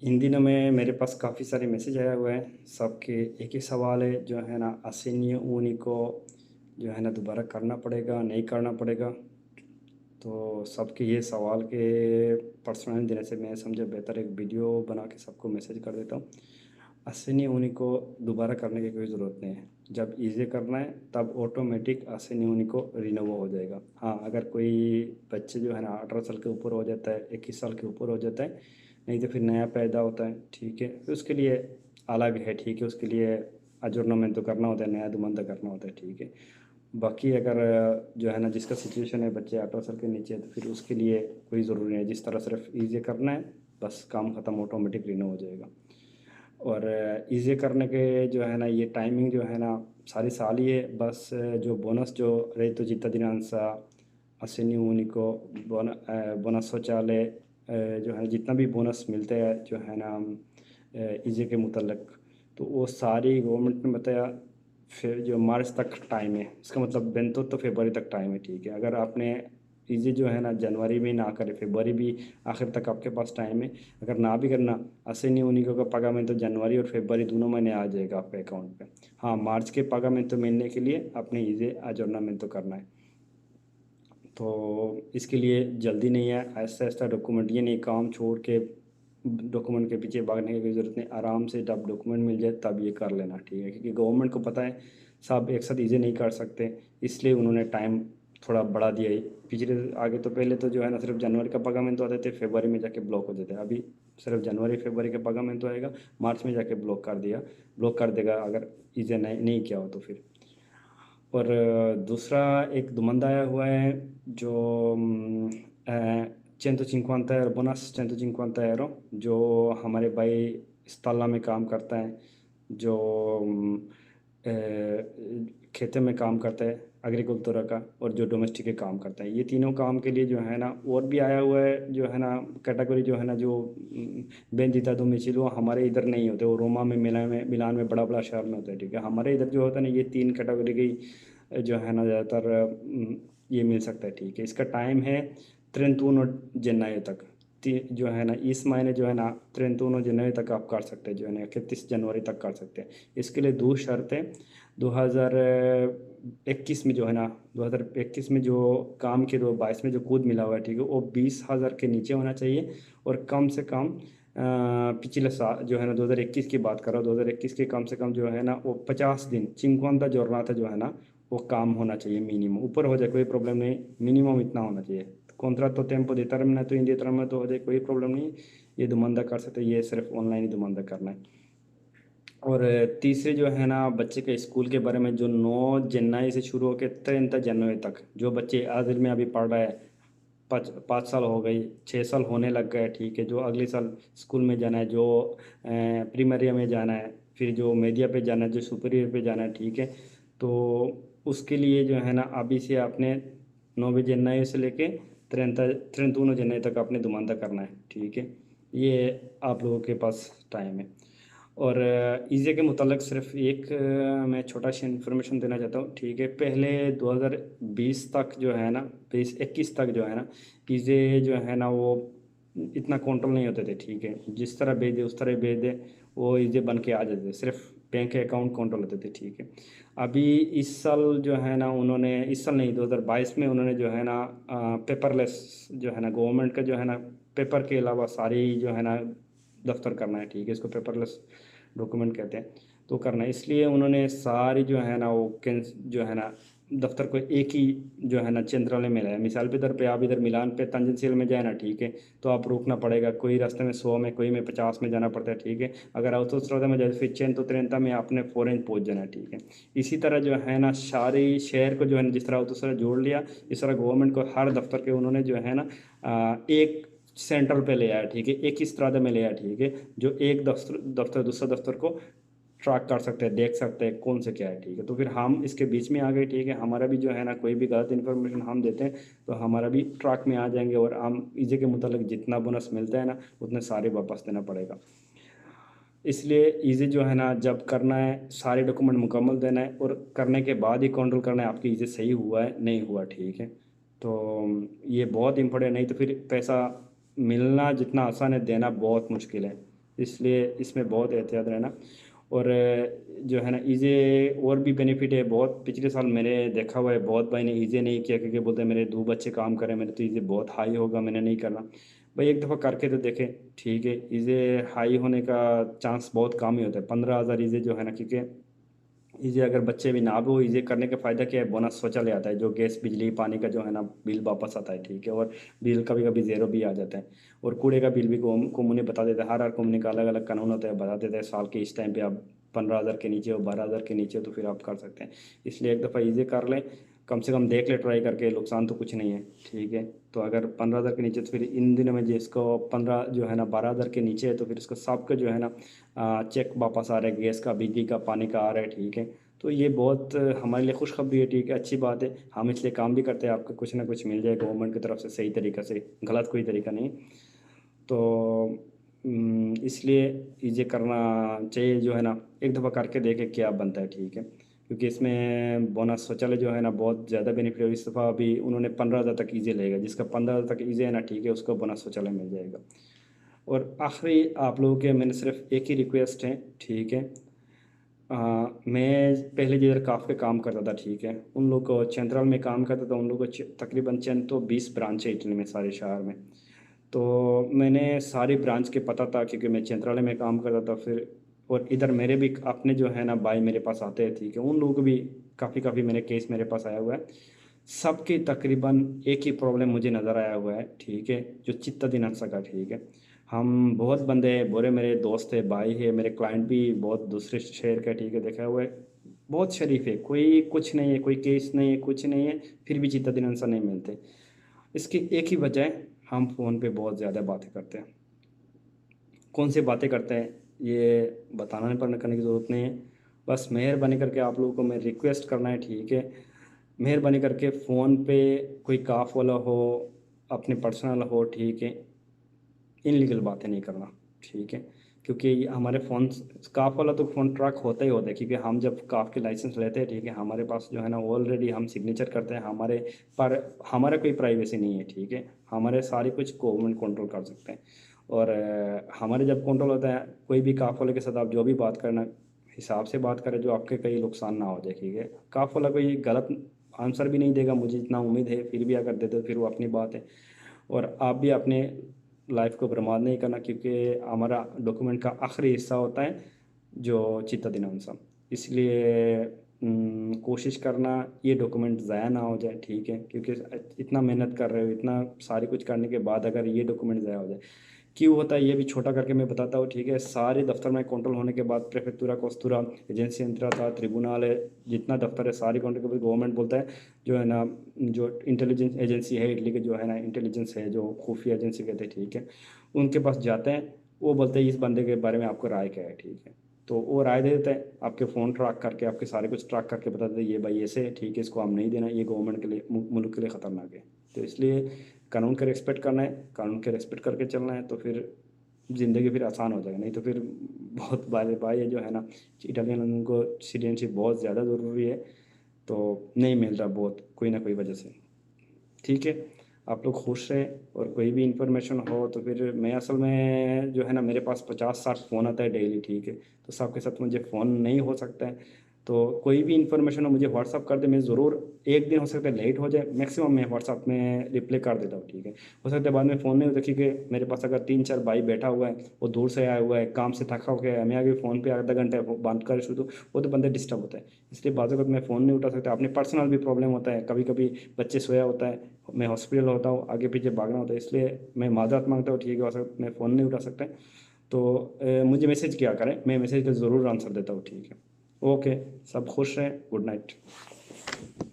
इन दिनों में मेरे पास काफ़ी सारे मैसेज आया हुआ है। सबके एक ही सवाल है जो है ना, असिन्य ऊनी को जो है ना दोबारा करना पड़ेगा नहीं करना पड़ेगा। तो सबके ये सवाल के पर्सनल देने से मैं समझा बेहतर एक वीडियो बना के सबको मैसेज कर देता हूँ। असिन्य ऊनी को दोबारा करने की कोई ज़रूरत नहीं है। जब इसे करना है तब ऑटोमेटिक असिन्य ऊनी को रिन्यू हो जाएगा। हाँ, अगर कोई बच्चे जो है ना 18 साल के ऊपर हो जाता है, 21 साल के ऊपर हो जाता है, नहीं तो फिर नया पैदा होता है, ठीक है, तो उसके लिए अलग है, ठीक है, उसके लिए अजूर्नामेंट तो करना होता है, नया दुमंदा करना होता है, ठीक है। बाकी अगर जो है ना जिसका सिचुएशन है बच्चे 18 साल के नीचे है, तो फिर उसके लिए कोई ज़रूरी नहीं है। जिस तरह सिर्फ ईज़ी करना है, बस काम ख़त्म, ऑटोमेटिक रिन्यू हो जाएगा। और ईज़ी करने के जो है ना ये टाइमिंग जो है ना सारी साल ही है। बस जो बोनस जो रही तो जितना दिनांसा असिनी उनी को बोनस शौचालय जो है जितना भी बोनस मिलते हैं जो है ना ईज़ी के मुतलक, तो वो सारी गवर्नमेंट ने बताया। फिर जो मार्च तक टाइम है, इसका मतलब बेंतो तो फरवरी तक टाइम है, ठीक है। अगर आपने इसे जो है ना जनवरी में ना करे, फरवरी भी आखिर तक आपके पास टाइम है। अगर ना भी करना, असिनी उन्हीं का पागामेंट तो जनवरी और फरवरी दोनों महीने आ जाएगा आपके अकाउंट पे। हाँ, मार्च के पागामेंट तो मिलने के लिए अपने इसे अजोर्नामेंट तो करना है। तो इसके लिए जल्दी नहीं है, ऐसा ऐसा डॉक्यूमेंट ये नहीं काम छोड़ के डॉक्यूमेंट के पीछे भागने की कोई ज़रूरत नहीं। आराम से जब डॉक्यूमेंट मिल जाए तब ये कर लेना, ठीक है, क्योंकि गवर्नमेंट को पता है सब एक साथ इसे नहीं कर सकते, इसलिए उन्होंने टाइम थोड़ा बढ़ा दिया है। पिछले आगे तो पहले तो जो है ना सिर्फ जनवरी का पागामेंट तो आते थे, फरवरी में जाके ब्लॉक हो जाते, अभी सिर्फ जनवरी फरवरी का पागामेंट तो आएगा, मार्च में जाके ब्लॉक कर देगा अगर इसे नहीं किया हो तो फिर। और दूसरा एक दुमंदा आया हुआ है जो 150 यूरो बोनस 150 यूरो, जो हमारे भाई इस्ताला में काम करता है, जो खेतों में काम करता है एग्रीकल्चर का, और जो डोमेस्टिक के काम करता है, ये तीनों काम के लिए जो है ना और भी आया हुआ है जो है ना कैटेगरी जो है ना जो बेनजीता दो मिचिल, वो हमारे इधर नहीं होते, वो रोमा में मिलान में बड़ा बड़ा शहर में होता है, ठीक है। हमारे इधर जो होता है ना ये तीन कैटेगरी की जो है ना ज़्यादातर ये मिल सकता है, ठीक है। इसका टाइम है 31 जनवरी तक। जो है ना इस महीने जो है ना 31 जनवरी तक आप कर सकते हैं, जो है ना 31 जनवरी तक कर सकते हैं। इसके लिए दो शर्तें। 2021 में जो है ना 2021 में जो काम के 2022 में जो कूद मिला हुआ है, ठीक है, वो 20,000 के नीचे होना चाहिए। और कम से कम पिछले साल जो है ना 2021 की बात कर रहा हूँ, 2021 के कम से कम जो है ना वो 50 दिन चिंकवानता जोड़ना जो है ना वो काम होना चाहिए मिनिमम। ऊपर हो जाए कोई प्रॉब्लम नहीं, मिनिमम इतना होना चाहिए। कॉन्ट्रैक्ट तो टेम्पो देता रहना तो इंडिया तरह में तो हो जाए, कोई प्रॉब्लम नहीं। ये दुमंदा कर सकते हैं, ये सिर्फ ऑनलाइन ही दुमंदा करना है। और तीसरे जो है ना बच्चे के स्कूल के बारे में, जो 9 जनवरी से शुरू होकर 30 जनवरी तक जो बच्चे आखिर में अभी पढ़ रहा है, 5 5 साल हो गई, 6 साल होने लग गए, ठीक है, जो अगले साल स्कूल में जाना है, जो प्रीमरिया में जाना है, फिर जो मीडिया पे जाना है, जो सुपरियर पे जाना है, ठीक है। तो उसके लिए जो है ना अभी से आपने 9 जनवरी से लेके 31 जनवरी तक आपने दुमानदा करना है, ठीक है। ये आप लोगों के पास टाइम है। और ईज़े के मुतालिक सिर्फ एक मैं छोटा सा इन्फॉर्मेशन देना चाहता हूँ, ठीक है। पहले 2020 तक जो है ना 2021 तक जो है ना ईज़े जो है ना वो इतना कंट्रोल नहीं होते थे, ठीक है। जिस तरह भेज दे उस तरह भेज दे, वो ईज़े बन के आ जाते थे, सिर्फ बैंक के अकाउंट कंट्रोल होते थे, ठीक है। अभी इस साल जो है ना उन्होंने, इस साल नहीं 2022 में उन्होंने जो है ना पेपरलेस जो है ना गवर्नमेंट का जो है ना पेपर के अलावा सारी जो है ना दफ्तर करना है, ठीक है, इसको पेपरलेस डॉक्यूमेंट कहते हैं। तो करना है, इसलिए उन्होंने सारी जो है ना वो जो है ना दफ्तर को एक ही जो है ना चंद्रालय में लाया। मिसाल पे इधर पे आप इधर मिलान पे तंजनसील में जाए ना, ठीक है, तो आप रुकना पड़ेगा, कोई रास्ते में 100 में, कोई में 50 में जाना पड़ता है, ठीक है। अगर आउटोस्ट्रादा में जाए फिर चेन तो त्रेंता में आपने फॉरेन पहुंच जाना है, ठीक है। इसी तरह जो है ना सारी शहर को जो है ना जिस तरह आउटोस्ट्रादा जोड़ लिया, इस तरह गवर्नमेंट को हर दफ्तर के उन्होंने जो है ना एक सेंट्रल पे ले आया, ठीक है, एक ही स्त्रादा में ले आया, ठीक है, जो एक दफ्तर दफ्तर दूसरा दफ्तर को ट्रैक कर सकते हैं, देख सकते हैं कौन से क्या है, ठीक है। तो फिर हम इसके बीच में आ गए, ठीक है। हमारा भी जो है ना कोई भी गलत इन्फॉर्मेशन हम देते हैं तो हमारा भी ट्रैक में आ जाएंगे, और हम ईजे के मुताबिक जितना बोनस मिलता है ना उतने सारे वापस देना पड़ेगा। इसलिए ईजे जो है ना जब करना है सारे डॉक्यूमेंट मुकम्मल देना है, और करने के बाद ही कंट्रोल करना है आपकी ईजे सही हुआ है नहीं हुआ, ठीक है। तो ये बहुत इम्पोर्टेंट, नहीं तो फिर पैसा मिलना जितना आसान है देना बहुत मुश्किल है। इसलिए इसमें बहुत एहतियात रहना। और जो है ना ईज़े और भी बेनिफिट है बहुत। पिछले साल मैंने देखा हुआ है बहुत भाई ने ईज़े नहीं किया क्योंकि बोलते हैं मेरे 2 बच्चे काम करें, मेरे तो ईज़े बहुत हाई होगा, मैंने नहीं करना। भाई एक दफ़ा करके तो देखें, ठीक है। ईज़े हाई होने का चांस बहुत कम ही होता है। 15,000 ईज़े जो है ना, क्योंकि ईज़े अगर बच्चे भी ना भी हो, ईज़े करने का फ़ायदा क्या है, बोनस शौचालय आता है जो गैस बिजली पानी का जो है ना बिल वापस आता है, ठीक है। और बिल कभी कभी ज़ीरो भी आ जाता है। और कूड़े का बिल भी कम्युनी बता देता है, हर कम्युनी का अलग अलग कानून होता है, बता देता है साल के इस टाइम पे आप 15,000 के नीचे हो, 12,000 के नीचे हो तो फिर आप कर सकते हैं। इसलिए एक दफ़ा ईज़े कर लें, कम से कम देख ले ट्राई करके, नुकसान तो कुछ नहीं है, ठीक है। तो अगर 15,000 के नीचे तो फिर इन दिनों में जिसको 15 जो है ना 12,000 के नीचे है तो फिर इसको सबका जो है ना चेक वापस आ रहा है, गैस का बिजली का पानी का आ रहा है, ठीक है। तो ये बहुत हमारे लिए खुशखबरी है, ठीक है, अच्छी बात है। हम इसलिए काम भी करते हैं, आपको कुछ ना कुछ मिल जाए गवर्नमेंट की तरफ से सही तरीक़ा से, गलत कोई तरीका नहीं। तो इसलिए ये करना चाहिए जो है ना, एक दफ़ा करके देखें क्या बनता है, ठीक है। क्योंकि इसमें बोनस शौचालय जो है ना बहुत ज़्यादा बेनिफिट है। इस दफ़ा अभी उन्होंने 15,000 तक ईज़े लेगा, जिसका 15,000 तक ईज़े है ना, ठीक है, उसको बोनस शौचालय मिल जाएगा। और आखिरी आप लोगों के मैंने सिर्फ एक ही रिक्वेस्ट है, ठीक है। मैं पहले जिधर काफ के काम करता था, ठीक है, उन लोग को सेंट्रल में काम करता था, उन लोग को तकरीबन चंद तो 20 ब्रांच है इटली में, सारे शहर में। तो मैंने सारी ब्रांच के पता था क्योंकि मैं चिंत्रालय में काम करता था। फिर और इधर मेरे भी अपने जो है ना भाई मेरे पास आते हैं, ठीक है, उन लोगों को भी काफ़ी काफ़ी मेरे केस मेरे पास आया हुआ है। सबकी तकरीबन एक ही प्रॉब्लम मुझे नज़र आया हुआ है, ठीक है, जो चित्ता दिनांसा का, ठीक है। हम बहुत बंदे हैं, बोरे मेरे दोस्त है, भाई है, मेरे क्लाइंट भी बहुत दूसरे शहर का, ठीक है, देखा हुआ है। बहुत शरीफ है, कोई कुछ नहीं है, कोई केस नहीं है, कुछ नहीं है, फिर भी चित्ता दिनांसा नहीं मिलते। इसकी एक ही वजह है, हम फ़ोन पे बहुत ज़्यादा बातें करते हैं। कौन सी बातें करते हैं ये बताना नहीं पड़ने करने की ज़रूरत नहीं है। बस मेहरबानी करके आप लोगों को मैं रिक्वेस्ट करना है, ठीक है, मेहरबानी करके फ़ोन पे कोई काफ वाला हो, अपने पर्सनल हो, ठीक है, इनलीगल बातें नहीं करना, ठीक है। क्योंकि ये हमारे फ़ोन काफ वाला तो फ़ोन ट्रैक होता ही होता है, क्योंकि हम जब काफ के लाइसेंस लेते हैं, ठीक है, हमारे पास जो है ना ऑलरेडी हम सिग्नेचर करते हैं हमारे पर, हमारा कोई प्राइवेसी नहीं है, ठीक है। हमारे सारे कुछ गवर्नमेंट कंट्रोल कर सकते हैं। और हमारे जब कंट्रोल होता है, कोई भी काफ वाले के साथ आप जो भी बात करना, हिसाब से बात करें, जो आपके कहीं नुकसान ना हो जाए, ठीक है। काफ वाला कोई गलत आंसर भी नहीं देगा, मुझे इतना उम्मीद है, फिर भी अगर दे दो फिर वो अपनी बात है। और आप भी अपने लाइफ को बर्बाद नहीं करना, क्योंकि हमारा डॉक्यूमेंट का आखिरी हिस्सा होता है जो चित्ता दिनांसा। इसलिए कोशिश करना ये डॉक्यूमेंट ज़ाया ना हो जाए, ठीक है, क्योंकि इतना मेहनत कर रहे हो, इतना सारी कुछ करने के बाद अगर ये डॉक्यूमेंट ज़ाया हो जाए, क्यों होता है ये भी छोटा करके मैं बताता हूँ, ठीक है। सारे दफ्तर में कंट्रोल होने के बाद प्रेफेक्टूरा, कोस्तूरा, एजेंसी था, ट्रिब्यूनल है, जितना दफ्तर है सारी कंट्रोल के बाद गवर्नमेंट बोलता है जो है ना, जो इंटेलिजेंस एजेंसी है इटली के, जो है ना इंटेलिजेंस है, जो खुफिया एजेंसी कहते हैं, ठीक है, उनके पास जाते हैं। वो बोलते हैं इस बंदे के बारे में आपको राय क्या है, ठीक है। तो वो राय दे देते हैं, आपके फ़ोन ट्रैक करके, आपके सारे कुछ ट्रैक करके बता देते हैं ये भाई ऐसे है, ठीक है, इसको हम नहीं देना, ये गवर्नमेंट के लिए, मुल्क के लिए ख़तरनाक है। तो इसलिए कानून का रिस्पेक्ट करना है, कानून के रिस्पेक्ट करके चलना है, तो फिर ज़िंदगी फिर आसान हो जाएगा। नहीं तो फिर बहुत बार भाई ये जो है ना, इटालियन लोगों को सिटीजनशिप बहुत ज़्यादा ज़रूरी है, तो नहीं मिल रहा बहुत कोई ना कोई वजह से, ठीक है। आप लोग खुश रहें, और कोई भी इंफॉर्मेशन हो तो फिर मैं असल में जो है ना, मेरे पास 50-60 फ़ोन आता है डेली, ठीक है। तो सबके साथ मुझे फ़ोन नहीं हो सकता है। तो कोई भी इन्फॉर्मेशन हो मुझे व्हाट्सअप कर दे, मैं ज़रूर, एक दिन हो सकता है लेट हो जाए, मैक्सिमम मैं व्हाट्सअप में रिप्लाई कर देता हूँ, ठीक है। हो सकता है बाद में फ़ोन नहीं होता, क्योंकि मेरे पास अगर 3-4 भाई बैठा हुआ है, वो दूर से आया हुआ है, काम से थका हो गया है, मैं आगे फ़ोन पे आधा घंटा बात कर शुरू, तो वो तो बंदा डिस्टर्ब होता है। इसलिए बाज़ वक़्त मैं फ़ोन नहीं उठा सकता। अपने पर्सनल भी प्रॉब्लम होता है, कभी कभी बच्चे सोया होता है, मैं हॉस्पिटल होता हूँ, आगे पीछे भागना होता है, इसलिए मैं माज़रत मांगता हूँ, ठीक है, हो सकता मैं फ़ोन नहीं उठा सकता। तो मुझे मैसेज किया करें, मैं मैसेज का ज़रूर आंसर देता हूँ, ठीक है। ओके, सब खुश रहें, गुड नाइट।